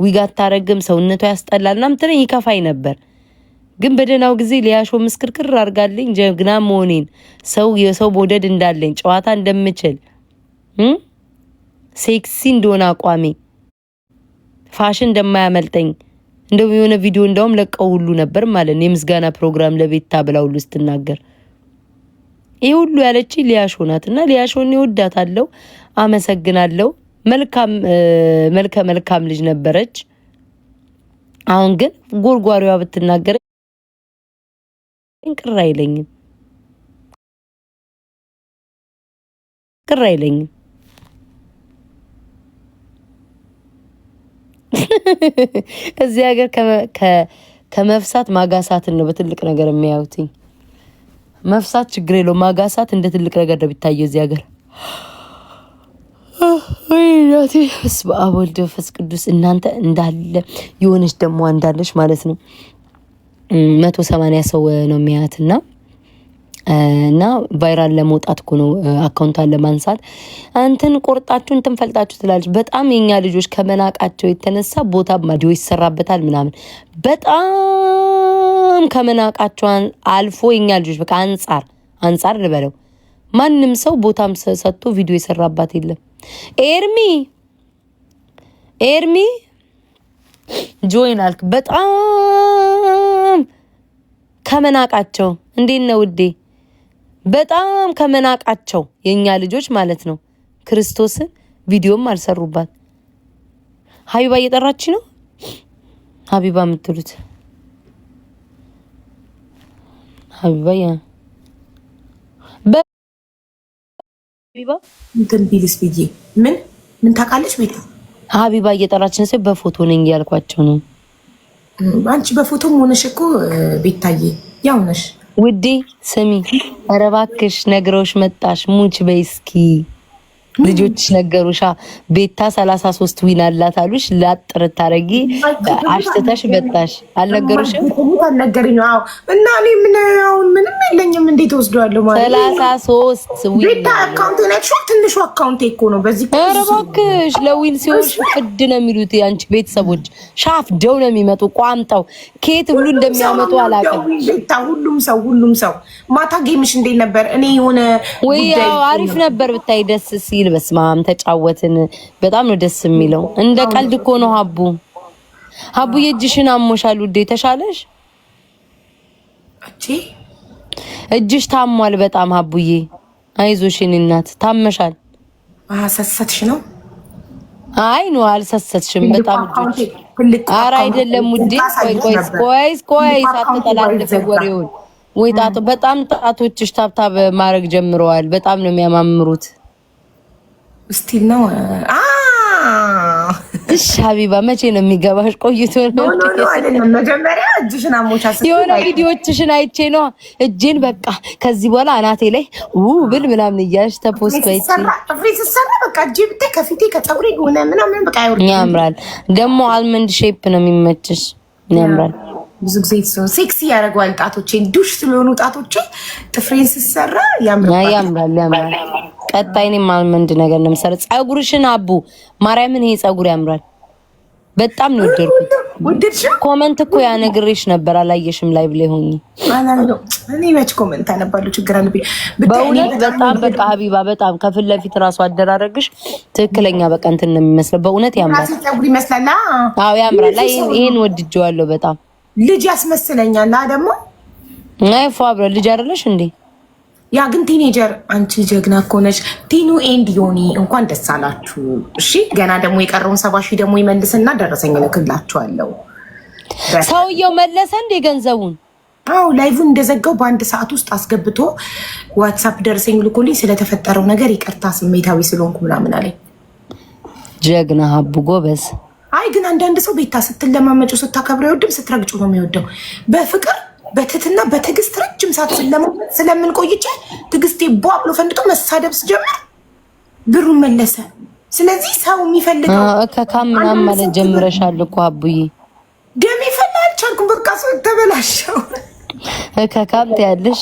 ዊጋት ታረግም ሰውነቷ ያስጠላልና ምትለኝ ይከፋይ ነበር። ግን በደናው ጊዜ ሊያሾ ምስክርክር አርጋልኝ ጀግና መሆኔን ሰው የሰው መውደድ እንዳለኝ ጨዋታ እንደምችል ሴክሲ እንደሆነ አቋሜ ፋሽን እንደማያመልጠኝ እንደው የሆነ ቪዲዮ እንደውም ለቀው ሁሉ ነበር ማለት ነው የምስጋና ፕሮግራም ለቤታ ብላው ሁሉ ስትናገር ይሄ ሁሉ ያለች ሊያሾ ናትና ሊያሾን ይወዳታለሁ አመሰግናለሁ መልካም ልጅ ነበረች አሁን ግን ጎርጓሪዋ ብትናገር ቅር አይለኝም እዚህ ሀገር ከመፍሳት ማጋሳትን ነው በትልቅ ነገር የሚያዩት መፍሳት ችግር የለው ማጋሳት እንደ ትልቅ ነገር ነው ቢታየው እዚህ ሀገር ወይራቲ በአብ ወልድ መንፈስ ቅዱስ እናንተ እንዳለ የሆነች ደሞ አንዳለሽ ማለት ነው 180 ሰው ነው የሚያያትና እና ቫይራል ለመውጣት እኮ ነው አካውንቷን ለማንሳት አንተን ቆርጣችሁ እንትን ፈልጣችሁ ትላለች በጣም የኛ ልጆች ከመናቃቸው የተነሳ ቦታ ማዲዮ ይሰራበታል ምናምን በጣም ከመናቃቸው አልፎ የኛ ልጆች በቃ አንጻር ልበለው ማንንም ሰው ቦታም ሰጥቶ ቪዲዮ ይሰራባት የለም ኤርሚ ጆይን አልክ በጣም ከመናቃቸው እንዴት ነው ውዴ በጣም ከመናቃቸው የኛ ልጆች ማለት ነው ክርስቶስን ቪዲዮም አልሰሩባት ሀቢባ እየጠራች ነው ሀቢባ የምትሉት ሀቢባ ሀቢባ እንትን ቢልስ ብዬ ምን ታውቃለች ቤታ ሀቢባ እየጠራችን ሰው በፎቶ ነኝ ያልኳቸው ነው አንቺ በፎቶም ሆነሽ እኮ ቤታዬ ያው ነሽ ውዴ ስሚ ኧረ እባክሽ ነግረውሽ መጣሽ ሙች በይ እስኪ ልጆችሽ ነገሩሻ ቤታ 33 ዊን አላት አሉሽ ላጥር ታረጊ አሽተታሽ መጣሽ አልነገሩሽም አልነገሩኝ አዎ እና እኔ ምንም የለኝም እንዴት ወስደዋለሁ ማለት 33 ዊን ቤታ አካውንት ነች ትንሹ አካውንት እኮ ነው በዚህ ኧረ እባክሽ ለዊን ሲሆን ፍድ ነው የሚሉት ያንቺ ቤተሰቦች ሻፍ ደው ነው የሚመጡ ቋምጣው ከየት ሁሉ እንደሚያመጡ አላውቅም ቤታ ሁሉም ሰው ማታ ጌምሽ እንዴት ነበር እኔ የሆነ ወይ አሪፍ ነበር ብታይ ደስ ሲል በስማም ተጫወትን በጣም ነው ደስ የሚለው እንደ ቀልድ እኮ ነው ሀቡ የእጅሽን አሞሻል ውዴ ተሻለሽ እጅሽ ታሟል በጣም ሀቡዬ አይዞሽ የኔ እናት ታመሻል ሰሰትሽ ነው አይ ነው አልሰሰትሽም በጣም እጅሽ ኧረ አይደለም ውዴ ቆይ ሳትጠላልፍ ወሬውን ወይ ጣጡ በጣም ጣቶችሽ ታብታብ ማድረግ ጀምረዋል በጣም ነው የሚያማምሩት ስቲል ነው እሺ ሀቢባ መቼ ነው የሚገባሽ ቆይቶ ነው አይደለም መጀመሪያ እጅሽን አሞቻስ የሆነ ቪዲዮዎችሽን አይቼ ነው እጄን በቃ ከዚህ በኋላ አናቴ ላይ ብል ምናምን እያልሽ ተፖስት አይቼ ፍሪስሰራ በቃ እጄ ብታይ ከፊቴ ከፀጉሬ ሆነ ምናምን በቃ ያምራል ደግሞ አልመንድ ሼፕ ነው የሚመችሽ ያምራል ብዙ ጊዜ ሴክሲ ያደርገዋል ጣቶቼን ዱሽ ስለሆኑ ጣቶቼ ጥፍሬን ስሰራ ያምራል ቀጣይ እኔም አልመንድ ነገር ነው የምሰራው ፀጉርሽን አቡ ማርያምን ይሄ ፀጉር ያምራል በጣም ነው ወደድኩት ኮሜንት እኮ ያነግሬሽ ነበር አላየሽም ላይ ብለ ሆኚ እኔ መች ኮሜንት አነባለሁ ችግር አለብኝ በእውነት በጣም በቃ ሀቢባ በጣም ከፊት ለፊት ራሱ አደራረግሽ ትክክለኛ በቃ እንትን ነው የሚመስለው በእውነት ያምራል ፀጉር ይመስላል አዎ ያምራል ይሄን ወድጄዋለሁ በጣም ልጅ ያስመስለኛል ደግሞ አይ ፏብረ ልጅ አይደለሽ እንዴ ያ ግን ቲኔጀር አንቺ ጀግና እኮ ነሽ ቲኑ ኤንድ ዮኒ እንኳን ደስ አላችሁ እሺ ገና ደግሞ የቀረውን 70,000 ደግሞ ይመልስና ደረሰኝ ልክላችኋለሁ ሰውየው መለሰ እንደ ገንዘቡን አው ላይቭን እንደዘጋው በአንድ ሰዓት ውስጥ አስገብቶ ዋትስአፕ ደረሰኝ ልኮልኝ ስለተፈጠረው ነገር ይቅርታ ስሜታዊ ስለሆንኩ ምናምን አለኝ ጀግና ሀቡ ጎበዝ አይ ግን አንዳንድ ሰው ቤታ ስትለማመጪው ስታከብረው ይወድም ስትረግጪው ነው የሚወደው በፍቅር በትትና በትግስት ረጅም ሰዓት ስለምን ቆይቼ ትግስቴ ብሎ ፈንድቶ መሳደብ ስጀምር ብሩን መለሰ ስለዚህ ሰው የሚፈልገው ከካምናም ማለት ጀምረሻል እኮ አቡዬ ደም ይፈላል ቻልኩ በቃ ተበላሸው ከካምት ያለሽ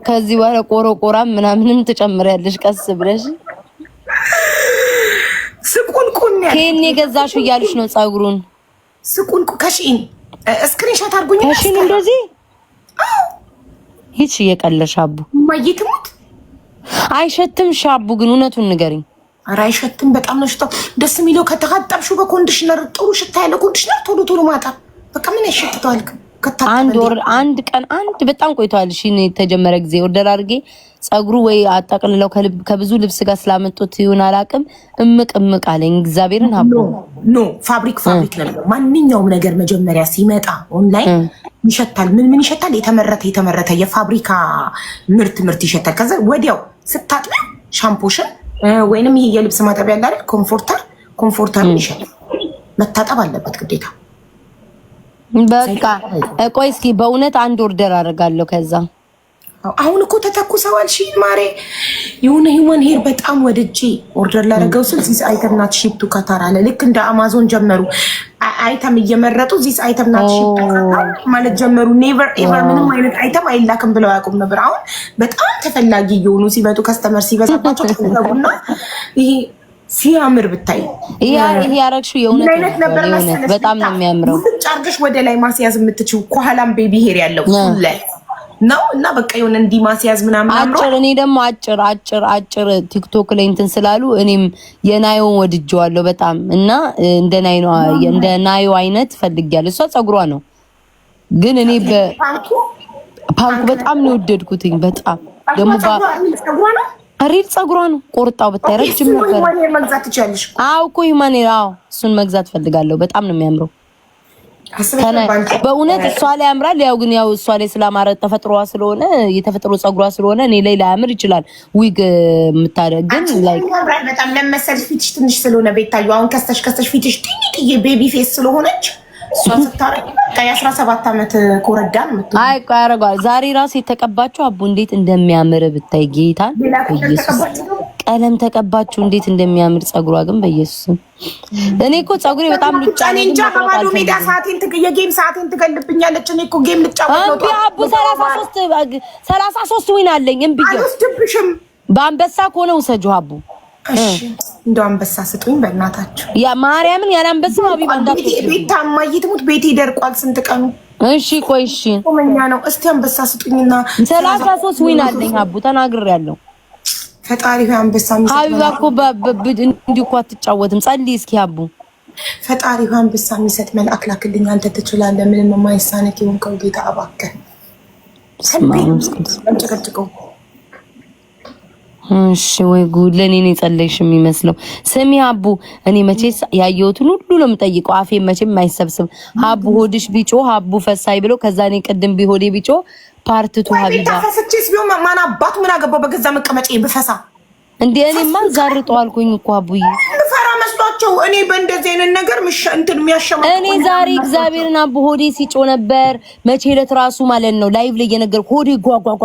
ከዚህ በኋላ ቆሮቆራም ምናምንም ትጨምሪያለሽ ቀስ ብለሽ ስቁንቁን ያለ ከኔ ገዛሽው እያልሽ ነው ጸጉሩን ስቁንቁ ከሺን ስክሪንሾት አድርጉኝ ከሺን እንደዚህ ይቺ የቀለሽ አቡ ማይትሙት አይሸትም ሻቡ ግን እውነቱን ንገሪኝ ኧረ አይሸትም በጣም ነው ሽታው ደስ የሚለው ከተታጠብሽው በኮንዲሽነር ጥሩ ሽታ ያለው ኮንዲሽነር ቶሎ ቶሎ ማጠብ በቃ ምን ያሸትተዋል አንድ ቀን በጣም ቆይቷል እሺ የተጀመረ ጊዜ ኦርደር አድርጌ ጸጉሩ ወይ አጣቅልለው ከብዙ ልብስ ጋር ስላመጡት ይሁን አላቅም እምቅ አለኝ እግዚአብሔርን ሀቡ ኖ ፋብሪክ ነበር ማንኛውም ነገር መጀመሪያ ሲመጣ ኦንላይን ይሸታል ምን ይሸታል የተመረተ የፋብሪካ ምርት ይሸታል ከዛ ወዲያው ስታጥቢ ሻምፖሽን ወይንም ይሄ የልብስ ማጠቢያ ያለ አይደል ኮምፎርተር ይሸታል መታጠብ አለበት ግዴታ በቃ ቆይ እስኪ በእውነት አንድ ኦርደር አደርጋለሁ ከዛ አሁን እኮ ተተኩሰዋል ሺ ማሬ የሆነ ሂውማን ሄር በጣም ወድጄ ኦርደር ላደረገው ስል ዚስ አይተም ናት ሺፕ ቱ ካታር አለ ልክ እንደ አማዞን ጀመሩ አይተም እየመረጡ ዚስ አይተም ናት ሺፕ ቱ ካታር ማለት ጀመሩ ኔቨር ኤቨር ምንም አይነት አይተም አይላክም ብለው ያቆም ነበር አሁን በጣም ተፈላጊ እየሆኑ ሲመጡ ከስተመር ሲበዛባቸው ተፈለጉና ይሄ ሲያምር ብታይ ይሄ ያረግሽው የእውነት በጣም ነው የሚያምረው ጫርገሽ ወደ ላይ ማስያዝ የምትችው ከኋላም ቤቢ ሄር ያለው ላይ ነው እና በቃ የሆነ እንዲህ ማስያዝ ምናምን አጭር እኔ ደግሞ አጭር ቲክቶክ ላይ እንትን ስላሉ እኔም የናዮን ወድጄዋለሁ በጣም እና እንደ ናዮ አይነት ፈልጊያለሁ እሷ ጸጉሯ ነው ግን እኔ ፓንኩ በጣም ነው የወደድኩትኝ በጣም ደግሞ አሪፍ ጸጉሯ ነው ቆርጣው ብታይ ረጅም ነበር መግዛት ትችያለሽ አው እኮ እሱን መግዛት ፈልጋለሁ በጣም ነው የሚያምረው በእውነት እሷ ላይ ያምራል ያው ግን እሷ ላይ ስላማረ ተፈጥሮዋ ስለሆነ የተፈጥሮ ጸጉሯ ስለሆነ እኔ ላይ ላያምር ይችላል ዊግ የምታደርግ ግን ላይ በጣም ለመሰል ፊትሽ ትንሽ ስለሆነ ቤታዩ አሁን ከስተሽ ፊትሽ ጥቂት ቤቢ ፌስ ስለሆነች እሷ ስታረግ ከ17 ዓመት ኮረዳን መጥቶ ያረጋል ዛሬ ራስ የተቀባቸው አቡ እንዴት እንደሚያምር ብታይ ጌታን በኢየሱስ ቀለም ተቀባችሁ እንዴት እንደሚያምር ጸጉሯ ግን በኢየሱስ እኔ እኮ ጸጉሬ በጣም ልጫ ነኝ እንጃ ባዶ ሜዳ የጌም ሰዓቴን ትገልብኛለች እኔ እኮ ጌም ልጫወት ነው አቡ 33 ዊን አለኝ እምብዬው አልወስድብሽም በአንበሳ ከሆነ ውሰጂው አቡ እሺ እንደው አንበሳ ስጡኝ በእናታችሁ ያ ማርያምን ያለ አንበሳ ሀቢባ ቤታ ማይትሙት ቤቴ ደርቋል ስንት ቀኑ እሺ ቆይ እሺ ቆመኛ ነው እስቲ አንበሳ ስጡኝና 33 ዊን አለኝ አቡ ተናግሬያለሁ ፈጣሪ ሆይ አንበሳ የሚሰጥ ሀቢባ እኮ እንዲህ እኮ አትጫወትም ጸልይ እስኪ አቡ ፈጣሪ ሆይ አንበሳ የሚሰጥ መልአክ ላክልኝ አንተ ትችላለህ ምንም የማይሳነክ የሆንከው ጌታ እባክህ ሰምተው እሺ ወይ ጉድ ለኔ ነው ጸለይሽ የሚመስለው ስሚ አቡ እኔ መቼስ ያየሁትን ሁሉ ነው የምጠይቀው አፌ መቼም አይሰብስብ አቡ ሆድሽ ቢጮ አቡ ፈሳይ ብሎ ከዛ እኔ ቅድም ቢሆዴ ቢጮ ፓርት ቱ ሀቢባ ፈሰችስ ቢሆን ማን አባቱ ምን አገባው በገዛ መቀመጫ ብፈሳ እንዴ እኔማ ዛርጠው አልኩኝ እኮ አቡዬ ፈራ መስሏቸው እኔ በእንደዚህ አይነት ነገር እንትን የሚያሸማ እኔ ዛሬ እግዚአብሔርን አቡ ሆዴ ሲጮ ነበር መቼ ዕለት ራሱ ማለት ነው ላይቭ ላይ የነገር ሆዴ ጓጓ